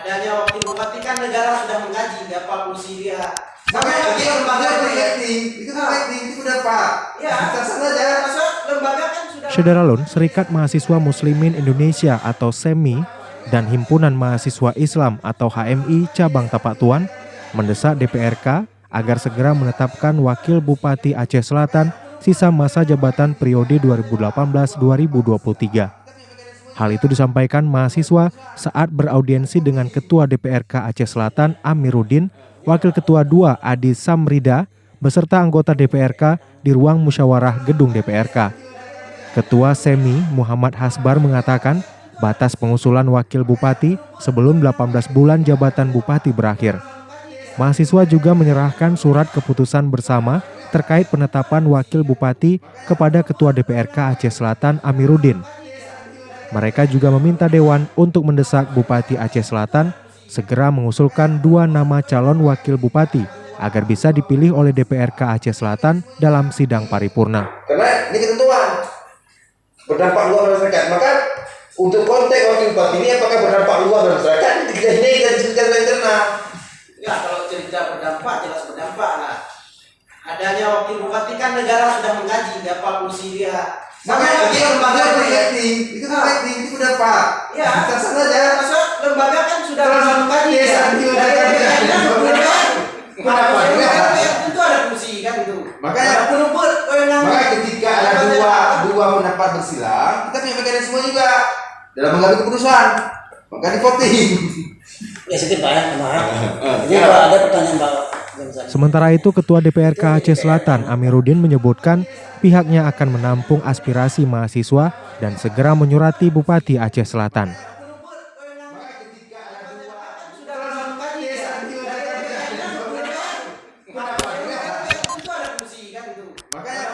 adanya wakil bupati kan negara sudah mengkaji apa fungsi dia. Makanya itu lembaga itu udah Pak. Ya, saja. Lembaga kan sudah. Syederalun, Serikat Mahasiswa Muslimin Indonesia atau SEMI dan Himpunan Mahasiswa Islam atau HMI Cabang Tapak Tuan mendesak DPRK agar segera menetapkan Wakil Bupati Aceh Selatan sisa masa jabatan periode 2018-2023. Hal itu disampaikan mahasiswa saat beraudiensi dengan Ketua DPRK Aceh Selatan Amiruddin, Wakil Ketua 2 Adi Samrida, beserta anggota DPRK di ruang musyawarah gedung DPRK. Ketua SEMI Muhammad Hasbar mengatakan batas pengusulan Wakil Bupati sebelum 18 bulan jabatan Bupati berakhir. Mahasiswa juga menyerahkan surat keputusan bersama terkait penetapan Wakil Bupati kepada Ketua DPRK Aceh Selatan Amiruddin. Mereka juga meminta Dewan untuk mendesak Bupati Aceh Selatan segera mengusulkan 2 nama calon Wakil Bupati agar bisa dipilih oleh DPRK Aceh Selatan dalam sidang paripurna. Karena ini ketentuan berdampak luas pada masyarakat. Maka untuk konteks Wakil Bupati ini apakah berdampak luas pada masyarakat? Ini kita diskusikan secara internal. Ya, kalau cerita berdampak jelas berdampak lah. Adanya wakil bupati kan negara sudah mengkaji apa fungsi dia. Makanya itu lembaga itu udah Pak. Ya, saja. Lembaga kan sudah mengkaji. Tentu ada fungsi kan itu. Makanya ketika ada dua pendapat bersilang, kita punya mekanisme juga dalam mengambil keputusan. Maka di voting. Ya sedikit Pak, Jadi ada pertanyaan Pak. Sementara itu, Ketua DPRK Aceh Selatan Amiruddin menyebutkan pihaknya akan menampung aspirasi mahasiswa dan segera menyurati Bupati Aceh Selatan. Makanya